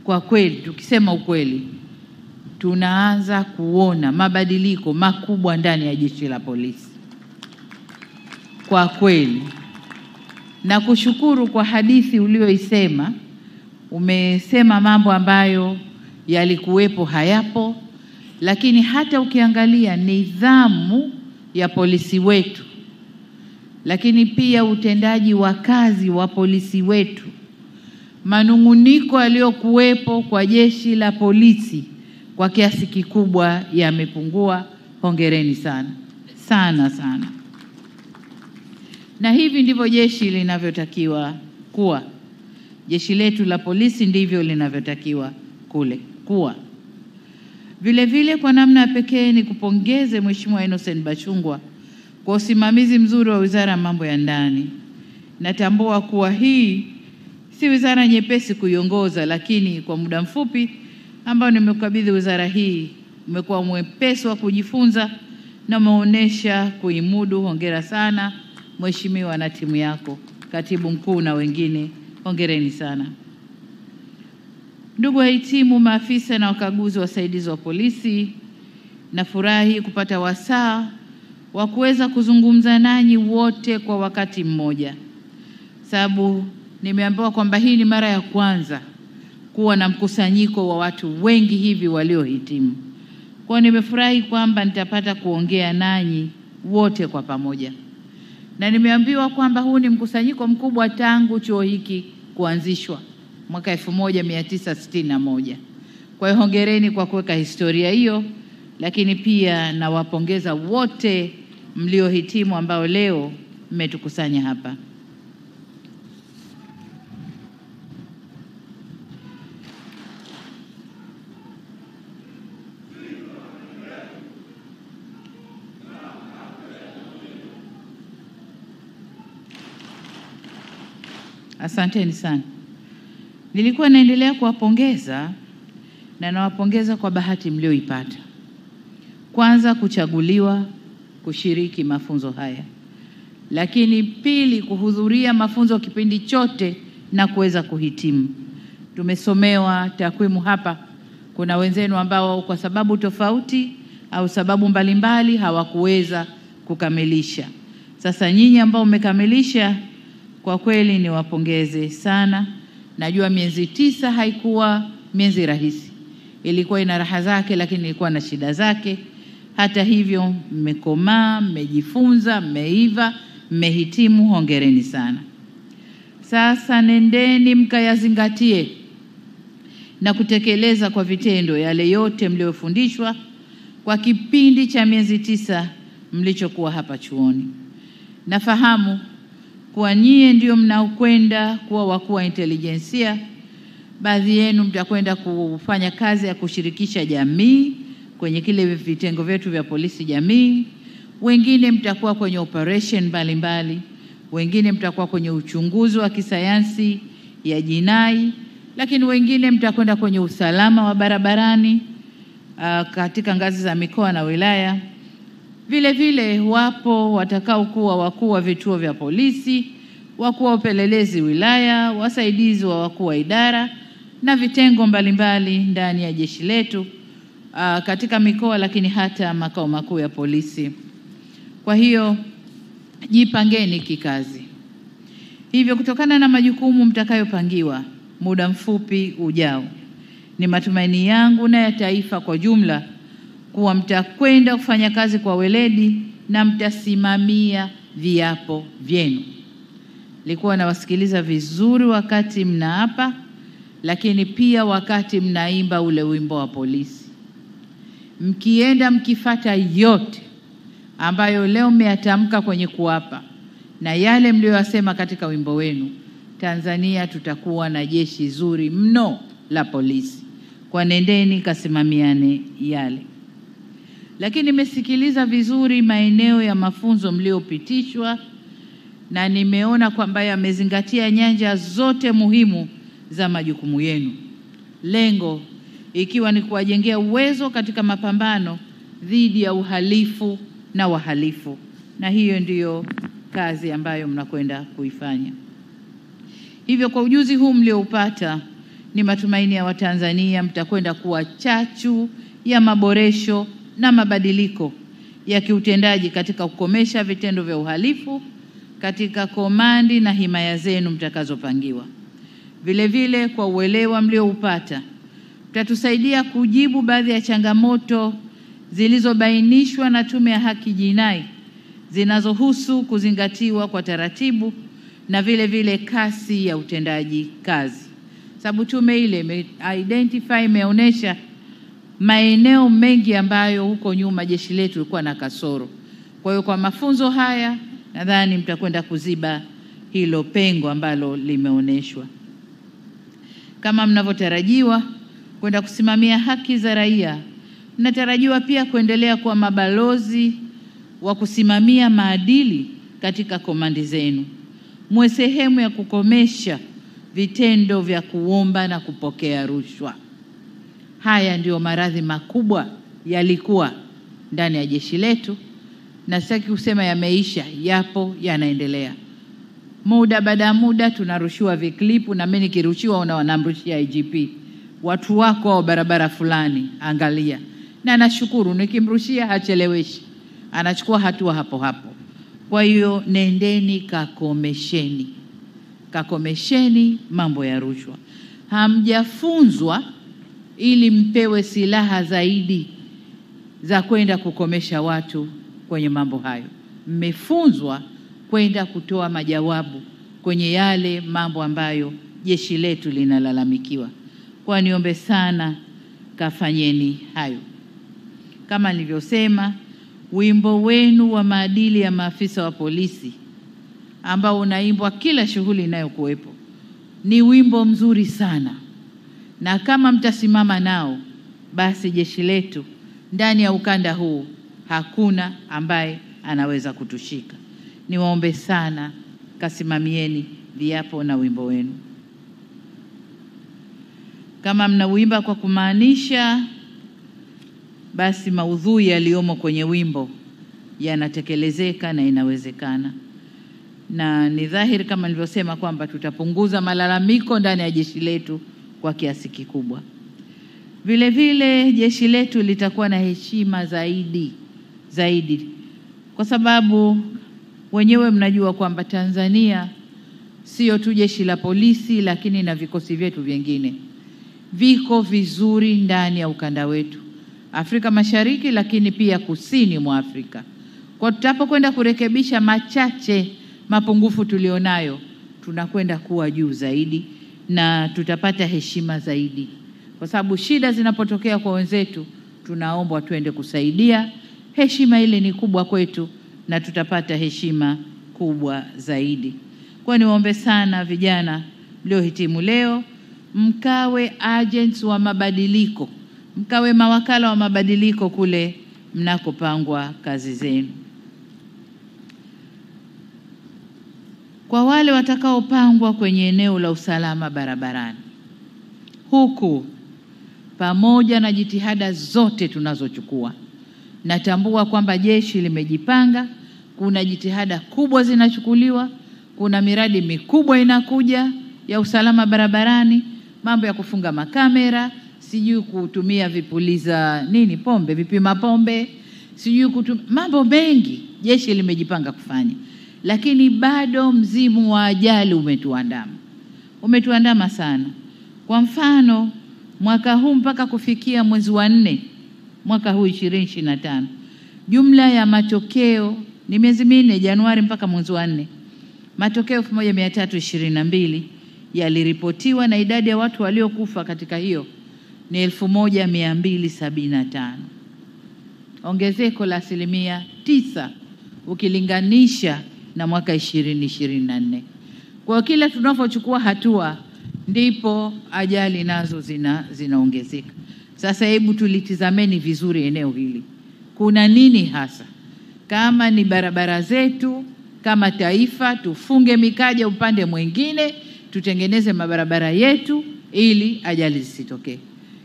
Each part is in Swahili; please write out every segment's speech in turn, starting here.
kwa kweli, tukisema ukweli, tunaanza kuona mabadiliko makubwa ndani ya jeshi la polisi. Kwa kweli, na kushukuru kwa hadithi ulioisema. Umesema mambo ambayo yalikuwepo hayapo, lakini hata ukiangalia nidhamu ya polisi wetu, lakini pia utendaji wa kazi wa polisi wetu, manunguniko yaliyokuwepo kwa jeshi la polisi kwa kiasi kikubwa yamepungua. Hongereni sana sana sana. Na hivi ndivyo jeshi linavyotakiwa kuwa. Jeshi letu la polisi ndivyo linavyotakiwa kuwa. Vile vile, kwa namna pekee ni kupongeze Mheshimiwa Innocent Bachungwa kwa usimamizi mzuri wa Wizara ya Mambo ya Ndani. Natambua kuwa hii si wizara nyepesi kuiongoza, lakini kwa muda mfupi ambao nimekabidhi wizara hii umekuwa mwepesi wa kujifunza na umeonyesha kuimudu. Hongera sana Mheshimiwa na timu yako, Katibu Mkuu na wengine, hongereni sana. Ndugu wahitimu, maafisa na wakaguzi wasaidizi wa polisi, nafurahi kupata wasaa wa kuweza kuzungumza nanyi wote kwa wakati mmoja, sababu nimeambiwa kwamba hii ni mara ya kwanza kuwa na mkusanyiko wa watu wengi hivi waliohitimu. Kwa nimefurahi kwamba nitapata kuongea nanyi wote kwa pamoja. Na nimeambiwa kwamba huu ni mkusanyiko mkubwa tangu chuo hiki kuanzishwa mwaka 1961. Kwa hiyo hongereni kwa kuweka historia hiyo, lakini pia nawapongeza wote mliohitimu ambao leo mmetukusanya hapa. Asanteni sana. Nilikuwa naendelea kuwapongeza na nawapongeza kwa bahati mlioipata. Kwanza, kuchaguliwa kushiriki mafunzo haya. Lakini pili, kuhudhuria mafunzo kipindi chote na kuweza kuhitimu. Tumesomewa takwimu hapa. Kuna wenzenu ambao kwa sababu tofauti au sababu mbalimbali hawakuweza kukamilisha. Sasa nyinyi ambao mmekamilisha, kwa kweli niwapongeze sana. Najua miezi 9 haikuwa miezi rahisi. Ilikuwa ina raha zake, lakini ilikuwa na shida zake. Hata hivyo mmekomaa, mmejifunza, mmeiva, mmehitimu. Hongereni sana. Sasa nendeni mkayazingatie na kutekeleza kwa vitendo yale yote mliofundishwa kwa kipindi cha miezi 9 mlichokuwa hapa chuoni. Nafahamu kwa nyie ndio mnaokwenda kuwa wakuu wa intelijensia. Baadhi yenu mtakwenda kufanya kazi ya kushirikisha jamii kwenye kile vitengo vyetu vya polisi jamii. Wengine mtakuwa kwenye operation mbalimbali, wengine mtakuwa kwenye uchunguzi wa kisayansi ya jinai, lakini wengine mtakwenda kwenye usalama wa barabarani katika ngazi za mikoa na wilaya. Vile vile wapo watakao kuwa wakuu wa vituo vya polisi, wakuu wa upelelezi wilaya, wasaidizi wa wakuu wa idara na vitengo mbalimbali ndani ya jeshi letu katika mikoa, lakini hata makao makuu ya polisi. Kwa hiyo jipangeni kikazi. Hivyo kutokana na majukumu mtakayopangiwa muda mfupi ujao, ni matumaini yangu na ya taifa kwa jumla kuwa mtakwenda kufanya kazi kwa weledi na mtasimamia viapo vyenu. Nilikuwa nawasikiliza vizuri wakati mnaapa, lakini pia wakati mnaimba ule wimbo wa polisi. Mkienda mkifata yote ambayo leo mmeyatamka kwenye kuapa na yale mlioyasema katika wimbo wenu, Tanzania tutakuwa na jeshi zuri mno la polisi. Kwa nendeni kasimamiane yale. Lakini nimesikiliza vizuri maeneo ya mafunzo mliopitishwa na nimeona kwamba yamezingatia nyanja zote muhimu za majukumu yenu. Lengo ikiwa ni kuwajengea uwezo katika mapambano dhidi ya uhalifu na wahalifu. Na hiyo ndiyo kazi ambayo mnakwenda kuifanya. Hivyo kwa ujuzi huu mlioupata, Ni matumaini ya Watanzania mtakwenda kuwa chachu ya maboresho na mabadiliko ya kiutendaji katika kukomesha vitendo vya uhalifu katika komandi na himaya zenu mtakazopangiwa. Vile vile, kwa uelewa mlioupata, mtatusaidia kujibu baadhi ya changamoto zilizobainishwa na Tume ya Haki Jinai zinazohusu kuzingatiwa kwa taratibu na vile vile kasi ya utendaji kazi. Sababu tume ile imeonyesha maeneo mengi ambayo huko nyuma jeshi letu lilikuwa na kasoro. Kwa hiyo kwa mafunzo haya nadhani mtakwenda kuziba hilo pengo ambalo limeonyeshwa. Kama mnavyotarajiwa kwenda kusimamia haki za raia, mnatarajiwa pia kuendelea kuwa mabalozi wa kusimamia maadili katika komandi zenu. Mwe sehemu ya kukomesha vitendo vya kuomba na kupokea rushwa. Haya ndio maradhi makubwa yalikuwa ndani ya jeshi letu, na sitaki kusema yameisha, yapo, yanaendelea. Muda baada ya muda tunarushiwa viklipu, na mimi nikirushiwa wanamrushia IGP, watu wako wa barabara fulani, angalia. Na nashukuru nikimrushia hacheleweshi, anachukua hatua hapo hapo. Kwa hiyo nendeni kakomesheni mambo ya rushwa. Hamjafunzwa ili mpewe silaha zaidi za kwenda kukomesha watu kwenye mambo hayo. Mmefunzwa kwenda kutoa majawabu kwenye yale mambo ambayo jeshi letu linalalamikiwa. Kwa niombe sana, kafanyeni hayo. Kama nilivyosema, wimbo wenu wa maadili ya maafisa wa polisi ambao unaimbwa kila shughuli inayokuwepo ni wimbo mzuri sana, na kama mtasimama nao, basi jeshi letu ndani ya ukanda huu hakuna ambaye anaweza kutushika. Niwaombe sana, kasimamieni viapo na wimbo wenu. Kama mnauimba kwa kumaanisha, basi maudhui yaliyomo kwenye wimbo yanatekelezeka na inawezekana. Na ni dhahiri kama nilivyosema kwamba tutapunguza malalamiko ndani ya jeshi letu kwa kiasi kikubwa. Vile vile jeshi letu litakuwa na heshima zaidi, kwa sababu wenyewe mnajua kwamba Tanzania sio tu jeshi la polisi, lakini na vikosi vyetu vingine viko vizuri ndani ya ukanda wetu Afrika Mashariki, lakini pia kusini mwa Afrika. Kwa tutapokwenda kurekebisha mapungufu tulionayo, tunakwenda kuwa juu zaidi na tutapata heshima zaidi. Kwa sababu shida zinapotokea kwa wenzetu, tunaombwa tuende kusaidia. Heshima ile ni kubwa kwetu na tutapata heshima kubwa zaidi. Kwa niwaombe sana vijana mliohitimu leo, mkawe agents wa mabadiliko, mkawe mawakala wa mabadiliko kule mnakopangwa kazi zenu. Kwa wale watakaopangwa kwenye eneo la usalama barabarani, huku pamoja na jitihada zote tunazochukua, natambua kwamba jeshi limejipanga, kuna jitihada kubwa zinachukuliwa, kuna miradi mikubwa inakuja ya usalama barabarani, mambo ya kufunga makamera, sijui kutumia vipuliza vipima pombe, sijui mambo mengi jeshi limejipanga kufanya. Lakini bado mzimu wa ajali umetuandama sana. Kwa mfano, mwaka huu mpaka kufikia mwezi wa 4 mwaka huu 2025, jumla ya matokeo ni miezi 4, Januari mpaka mwezi wa 4, matokeo 1322 yaliripotiwa, na idadi ya watu waliokufa katika hiyo ni 1275, ongezeko la 9% ukilinganisha na mwaka 2024. Kwa kila tunapochukua hatua ndipo ajali nazo zinaongezeka. Sasa hebu tulitizameni vizuri eneo hili. Kuna nini hasa? Kama ni barabara zetu, kama taifa tufunge mikaja upande mwingine, tutengeneze mabarabara yetu ili ajali zisitokee.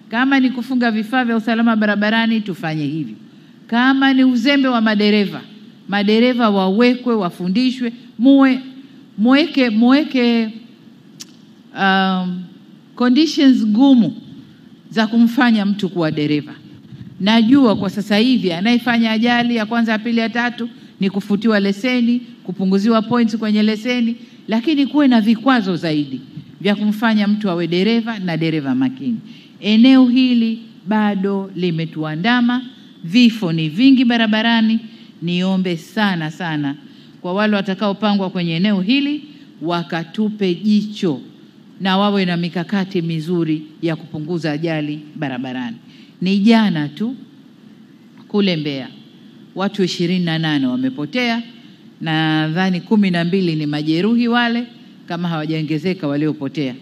Kama ni kufunga vifaa vya usalama barabarani, tufanye hivyo. Kama ni uzembe wa madereva wawekwe, wafundishwe, muweke conditions gumu za kumfanya mtu kuwa dereva. Najua kwa sasa hivi anayefanya ajali ya kwanza, ya pili, ya tatu ni kufutiwa leseni, kupunguziwa points kwenye leseni, lakini kuwe na vikwazo zaidi vya kumfanya mtu awe dereva na dereva makini. Eneo hili bado limetuandama, vifo ni vingi barabarani. Niombe sana sana kwa wale watakaopangwa kwenye eneo hili wakatupe jicho na wawe na mikakati mizuri ya kupunguza ajali barabarani. Ni jana tu kule Mbeya watu 28 wamepotea, na nadhani 12 ni majeruhi wale, kama hawajaongezeka waliopotea.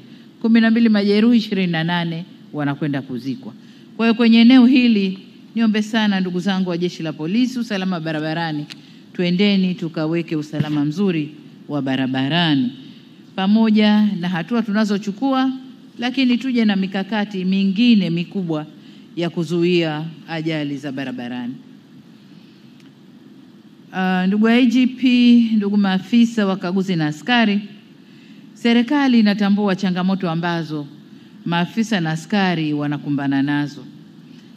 12 majeruhi, 28 wanakwenda kuzikwa. Kwa hiyo kwenye eneo hili niombe sana ndugu zangu wa Jeshi la Polisi, usalama barabarani, twendeni tukaweke usalama mzuri wa barabarani pamoja na hatua tunazochukua, lakini tuje na mikakati mingine mikubwa ya kuzuia ajali za barabarani. Ndugu IGP, ndugu maafisa wakaguzi na askari, serikali inatambua changamoto ambazo maafisa na askari wanakumbana nazo.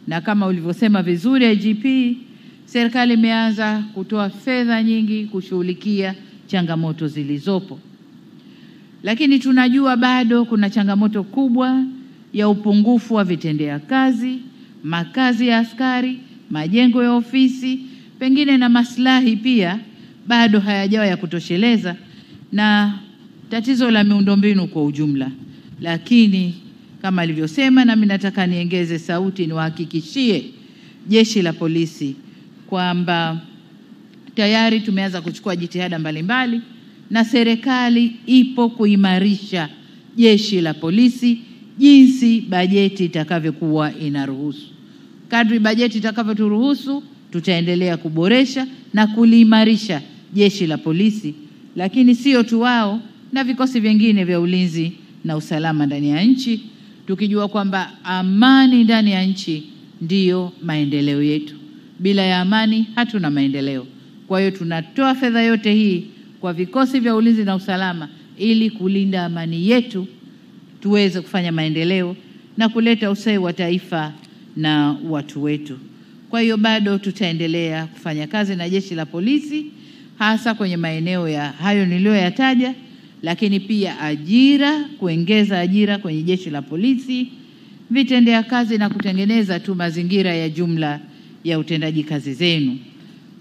Na kama ulivyosema vizuri IGP, serikali imeanza kutoa fedha nyingi kushughulikia changamoto zilizopo. Lakini tunajua bado kuna changamoto kubwa ya upungufu wa vitendea kazi, makazi ya askari, majengo ya ofisi, pengine na maslahi pia bado hayajawa ya kutosheleza, na tatizo la miundombinu kwa ujumla. Lakini kama alivyosema, na mimi nataka niongeze sauti niwahakikishie Jeshi la Polisi kwamba tayari tumeanza kuchukua jitihada mbalimbali, na serikali ipo kuimarisha Jeshi la Polisi jinsi bajeti itakavyokuwa inaruhusu. Kadri bajeti itakavyoturuhusu, tutaendelea kuboresha na kuliimarisha Jeshi la Polisi, lakini sio tu wao, na vikosi vingine vya ulinzi na usalama ndani ya nchi, tukijua kwamba amani ndani ya nchi ndiyo maendeleo yetu. Bila ya amani hatuna maendeleo. Kwa hiyo tunatoa fedha yote hii kwa vikosi vya ulinzi na usalama ili kulinda amani yetu, tuweze kufanya maendeleo na kuleta ustawi wa taifa na watu wetu. Kwa hiyo bado tutaendelea kufanya kazi na Jeshi la Polisi, hasa kwenye maeneo ya hayo niliyoyataja, lakini pia ajira, kuongeza ajira kwenye Jeshi la Polisi, vitendea kazi na kutengeneza tu mazingira ya jumla ya utendaji kazi zenu.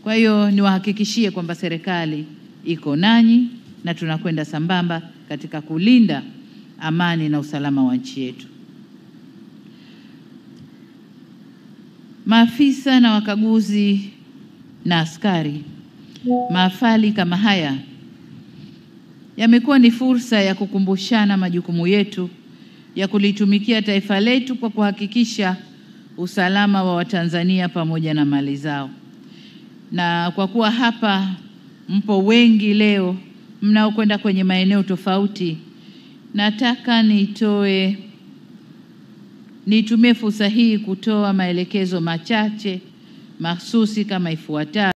Kwa hiyo niwahakikishie kwamba serikali iko nanyi na tunakwenda sambamba katika kulinda amani na usalama wa nchi yetu. Maafisa na wakaguzi na askari, mahafali kama haya yamekuwa ni fursa ya kukumbushana majukumu yetu ya kulitumikia taifa letu kwa kuhakikisha usalama wa Watanzania pamoja na mali zao. Na kwa kuwa hapa mpo wengi leo mnaokwenda kwenye maeneo tofauti, nataka nitumie fursa hii kutoa maelekezo machache mahsusi kama ifuatavyo.